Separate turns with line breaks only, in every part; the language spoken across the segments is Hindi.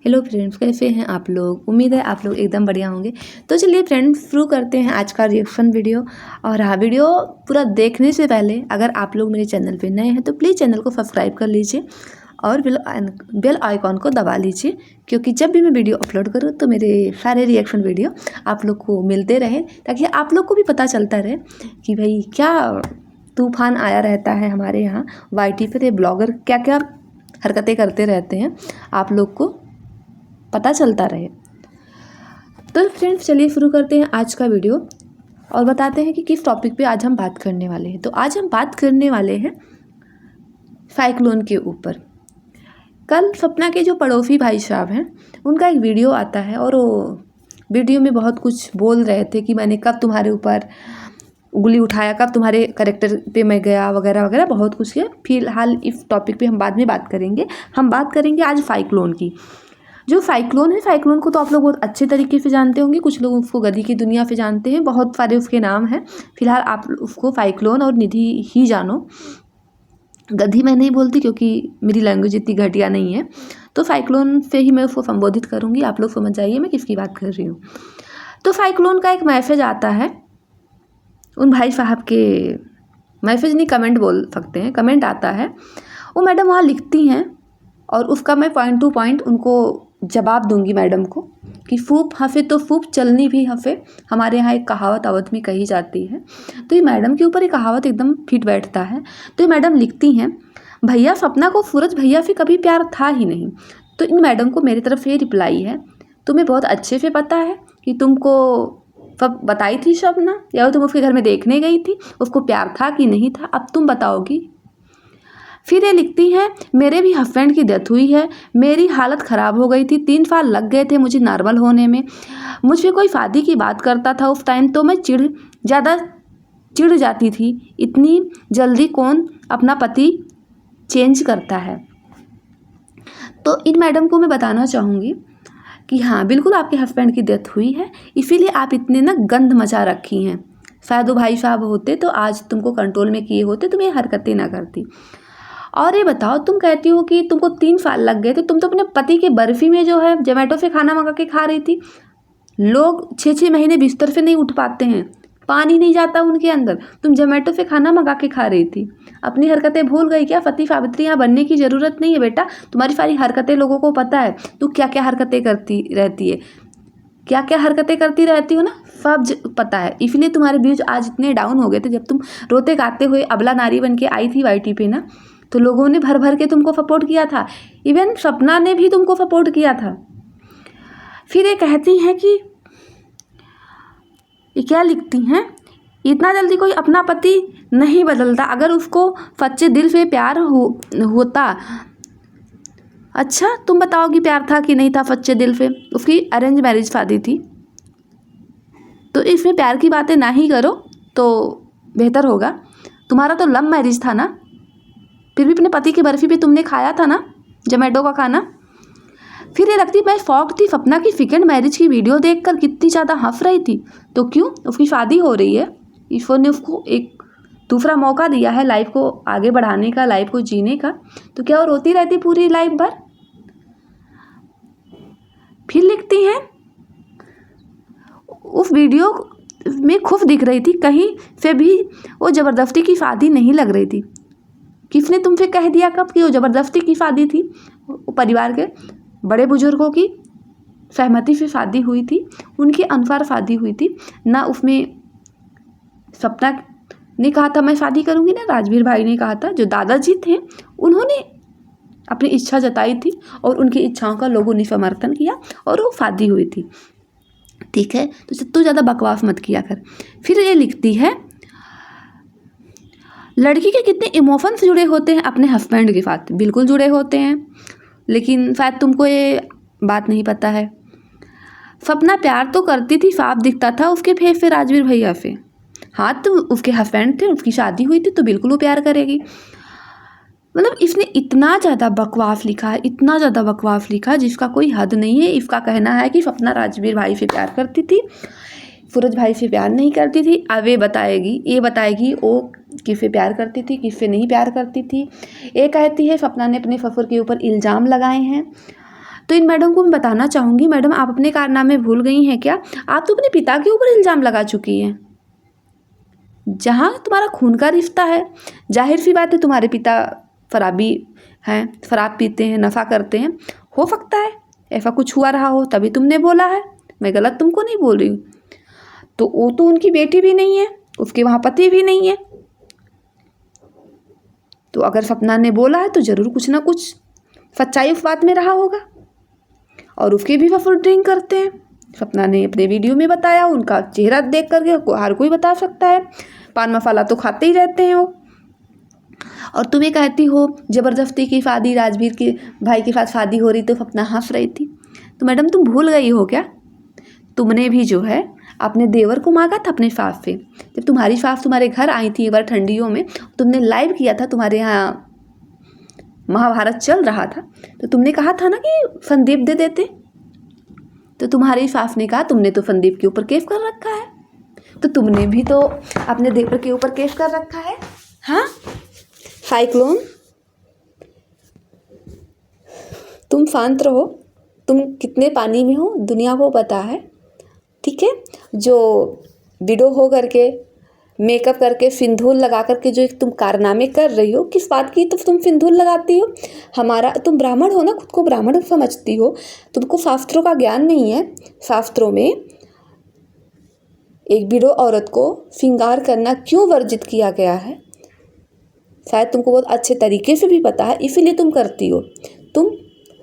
हेलो फ्रेंड्स, कैसे हैं आप लोग। उम्मीद है आप लोग एकदम बढ़िया होंगे। तो चलिए फ्रेंड्स, शुरू करते हैं आज का रिएक्शन वीडियो। और हाँ, वीडियो पूरा देखने से पहले अगर आप लोग मेरे चैनल पे नए हैं तो प्लीज़ चैनल को सब्सक्राइब कर लीजिए और बेल आइकॉन को दबा लीजिए, क्योंकि जब भी मैं वीडियो अपलोड करूँ तो मेरे सारे रिएक्शन वीडियो आप लोग को मिलते रहे, ताकि आप लोग को भी पता चलता रहे कि भाई क्या तूफान आया रहता है हमारे यहाँ YT पे। ब्लॉगर क्या क्या हरकतें करते रहते हैं, आप लोग को पता चलता रहे। तो फ्रेंड्स, चलिए शुरू करते हैं आज का वीडियो और बताते हैं कि किस टॉपिक पे आज हम बात करने वाले हैं। तो आज हम बात करने वाले हैं साइक्लोन के ऊपर। कल सपना के जो पड़ोसी भाई साहब हैं, उनका एक वीडियो आता है और वो वीडियो में बहुत कुछ बोल रहे थे कि मैंने कब तुम्हारे ऊपर उंगली उठाया, कब तुम्हारे कैरेक्टर पे मैं गया, वगैरह वगैरह बहुत कुछ है। फिलहाल इस टॉपिक पे हम बाद में बात करेंगे। हम बात करेंगे आज साइक्लोन की। जो साइक्लोन है, साइक्लोन को तो आप लोग बहुत अच्छे तरीके से जानते होंगे। कुछ लोग उसको गधी की दुनिया से जानते हैं, बहुत सारे उसके नाम हैं। फिलहाल आप उसको साइक्लोन और निधि ही जानो। गधी मैं नहीं बोलती क्योंकि मेरी लैंग्वेज इतनी घटिया नहीं है, तो साइक्लोन से ही मैं उसको संबोधित करूँगी। आप लोग समझ जाइए मैं किसकी बात कर रही हूँ। तो साइक्लोन का एक मैसेज आता है उन भाई साहब के, मैसेज नहीं कमेंट बोल सकते हैं, कमेंट आता है। वो मैडम वहाँ लिखती हैं और उसका मैं पॉइंट टू पॉइंट उनको जवाब दूंगी मैडम को कि फूप हंसे तो फूप चलनी भी हंसे। हमारे यहाँ एक कहावत अवध में कही जाती है, तो ये मैडम के ऊपर ये कहावत एकदम फिट बैठता है। तो ये मैडम लिखती हैं, भैया सपना को सूरज भैया से कभी प्यार था ही नहीं। तो इन मैडम को मेरी तरफ ये रिप्लाई है, तुम्हें बहुत अच्छे से पता है कि तुमको सब बताई थी सपना, या तुम उसके घर में देखने गई थी, उसको प्यार था कि नहीं था, अब तुम बताओगी। फिर ये लिखती हैं, मेरे भी हस्बैंड की डेथ हुई है, मेरी हालत ख़राब हो गई थी, 3 साल लग गए थे मुझे नॉर्मल होने में। मुझ पे कोई शादी की बात करता था उस टाइम तो मैं ज़्यादा चिढ़ जाती थी। इतनी जल्दी कौन अपना पति चेंज करता है। तो इन मैडम को मैं बताना चाहूँगी कि हाँ, बिल्कुल आपके हस्बैंड की डेथ हुई है, इसीलिए आप इतने ना गंद मचा रखी हैं। शायद वो भाई साहब होते तो आज तुमको कंट्रोल में किए होते, तुम ये हरकतें ना करती। और ये बताओ, तुम कहती हो कि तुमको 3 साल लग गए थे, तुम तो अपने पति के बर्फी में जो है जोमेटो से खाना मंगा के खा रही थी। लोग 6-6 महीने बिस्तर से नहीं उठ पाते हैं, पानी नहीं जाता उनके अंदर, तुम जोमेटो से खाना मंगा के खा रही थी। अपनी हरकतें भूल गई क्या? पति सावित्री यहाँ बनने की ज़रूरत नहीं है बेटा, तुम्हारी सारी हरकतें लोगों को पता है। तू क्या क्या हरकतें करती रहती है, क्या क्या हरकतें करती रहती हो ना, सब पता है। इसलिए तुम्हारे व्यूज आज इतने डाउन हो गए थे। जब तुम रोते गाते हुए अबला नारी बन के आई थी YT पे ना, तो लोगों ने भर भर के तुमको सपोर्ट किया था, इवन सपना ने भी तुमको सपोर्ट किया था। फिर ये कहती हैं कि ये क्या लिखती हैं, इतना जल्दी कोई अपना पति नहीं बदलता, अगर उसको सच्चे दिल से प्यार होता। अच्छा, तुम बताओगी प्यार था कि नहीं था सच्चे दिल से? उसकी अरेंज मैरिज शादी थी, तो इसमें प्यार की बातें ना ही करो तो बेहतर होगा। तुम्हारा तो लव मैरिज था ना, फिर भी अपने पति की बर्फी पे तुमने खाया था ना जोमेटो का खाना। फिर ये लगती, मैं शॉक थी सपना की सेकंड मैरिज की वीडियो देखकर, कितनी ज़्यादा हंस रही थी। तो क्यों, उसकी शादी हो रही है, ईश्वर ने उसको एक दूसरा मौका दिया है लाइफ को आगे बढ़ाने का, लाइफ को जीने का, तो क्या वो रोती रहती पूरी लाइफ भर? फिर लिखती हैं, उस वीडियो में खुश दिख रही थी, कहीं से भी वो ज़बरदस्ती की शादी नहीं लग रही थी। किसने तुमसे कह दिया कब कि वो ज़बरदस्ती की शादी थी? वो परिवार के बड़े बुजुर्गों की सहमति से शादी हुई थी, उनके अनुसार शादी हुई थी ना। उसमें सपना ने कहा था मैं शादी करूँगी, ना राजवीर भाई ने कहा था। जो दादाजी थे उन्होंने अपनी इच्छा जताई थी और उनकी इच्छाओं का लोगों ने समर्थन किया और वो शादी हुई थी। ठीक है, तो तू ज़्यादा बकवास मत किया कर। फिर ये लिखती है, लड़की के कितने इमोशंस जुड़े होते हैं अपने हस्बैंड के साथ। बिल्कुल जुड़े होते हैं, लेकिन शायद तुमको ये बात नहीं पता है। सपना प्यार तो करती थी, साफ दिखता था उसके फेस से राजवीर भैया से। हाँ, तो उसके हस्बैंड थे, उसकी शादी हुई थी, तो बिल्कुल वो प्यार करेगी। मतलब इसने इतना ज़्यादा बकवास लिखा है, इतना ज़्यादा बकवास लिखा जिसका कोई हद नहीं है। इसका कहना है कि सपना राजवीर भाई से प्यार करती थी, सूरज भाई से प्यार नहीं करती थी। अब ये बताएगी वो किससे प्यार करती थी, किससे नहीं प्यार करती थी। ये कहती है सपना ने अपने ससुर के ऊपर इल्ज़ाम लगाए हैं, तो इन मैडम को मैं बताना चाहूँगी, मैडम आप अपने कारनामे भूल गई हैं क्या? आप तो अपने पिता के ऊपर इल्ज़ाम लगा चुकी हैं। जहाँ तुम्हारा खून का रिश्ता है, जाहिर सी बात है तुम्हारे पिता शराबी हैं, शराब पीते हैं, नशा करते हैं। हो सकता है ऐसा कुछ हुआ रहा हो, तभी तुमने बोला है। मैं गलत तुमको नहीं बोल रही हूँ। तो वो तो उनकी बेटी भी नहीं है, उसके वहाँ पति भी नहीं है। तो अगर सपना ने बोला है तो ज़रूर कुछ ना कुछ सच्चाई उस बात में रहा होगा। और उसके भी सफर ड्रिंक करते हैं, सपना ने अपने वीडियो में बताया। उनका चेहरा देख करके हर कोई बता सकता है, पान मसाला तो खाते ही रहते हैं वो। और तुम्हें कहती हो ज़बरदस्ती की शादी, राजवीर के भाई के साथ शादी हो रही तो सपना हंस रही थी। तो मैडम तुम भूल गई हो क्या? तुमने भी जो है अपने देवर को मांगा था अपने सास से। जब तुम्हारी सास तुम्हारे घर आई थी एक बार ठंडियों में, तुमने लाइव किया था, तुम्हारे यहाँ महाभारत चल रहा था, तो तुमने कहा था ना कि संदीप दे देते। तो तुम्हारी सास ने कहा तुमने तो संदीप के ऊपर केस कर रखा है, तो तुमने भी तो अपने देवर के ऊपर केस कर रखा है। हाँ साइक्लोन, तुम शांत रहो, तुम कितने पानी में हो दुनिया को पता है, ठीक है। जो वीडियो हो करके मेकअप करके सिंदूर लगा करके जो तुम कारनामे कर रही हो, किस बात की तो तुम सिंदूर लगाती हो? तुम ब्राह्मण हो ना, खुद को ब्राह्मण समझती हो, तुमको शास्त्रों का ज्ञान नहीं है। शास्त्रों में एक विडो औरत को श्रृंगार करना क्यों वर्जित किया गया है, शायद तुमको बहुत अच्छे तरीके से भी पता है, इसीलिए तुम करती हो। तुम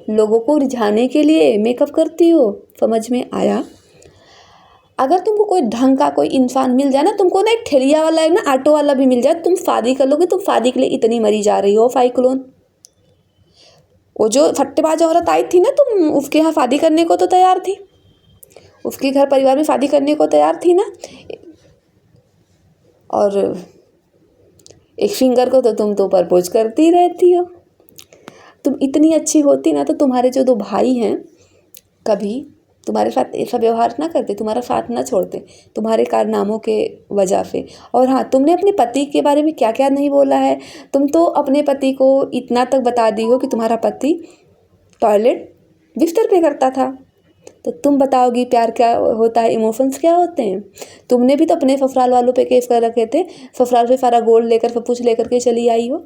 लोगों को रिझाने के लिए मेकअप करती हो, समझ में आया? अगर तुमको कोई ढंग का कोई इंसान मिल जाए ना, तुमको ना एक ठेलिया वाला, एक ना ऑटो वाला भी मिल जाए, तुम शादी कर लोगे। तुम शादी के लिए इतनी मरी जा रही हो साइक्लोन। वो जो फट्टेबाज औरत आई थी ना, तुम उसके यहाँ शादी करने को तो तैयार थी, उसके घर परिवार में शादी करने को तैयार थी ना। और एक फिंगर को तो तुम तो प्रपोज करती रहती हो। तुम इतनी अच्छी होती ना तो तुम्हारे जो 2 भाई हैं कभी तुम्हारे साथ ऐसा व्यवहार ना करते, तुम्हारा साथ ना छोड़ते, तुम्हारे कारनामों के वजह से। और हाँ, तुमने अपने पति के बारे में क्या क्या नहीं बोला है। तुम तो अपने पति को इतना तक बता दी हो कि तुम्हारा पति टॉयलेट बिस्तर पे करता था। तो तुम बताओगी प्यार क्या होता है, इमोशंस क्या होते हैं? तुमने भी तो अपने ससुराल वालों पे केस कर रखे थे, ससुराल से सारा गोल्ड लेकर सब कुछ लेकर के चली आई हो।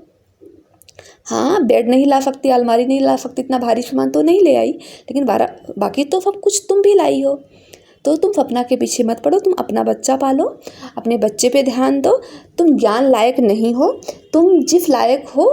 हाँ, बेड नहीं ला सकती, अलमारी नहीं ला सकती, इतना भारी सामान तो नहीं ले आई, लेकिन बाकी तो सब कुछ तुम भी लाई हो। तो तुम सपना के पीछे मत पड़ो, तुम अपना बच्चा पालो, अपने बच्चे पे ध्यान दो। तुम ज्ञान लायक नहीं हो, तुम जिस लायक हो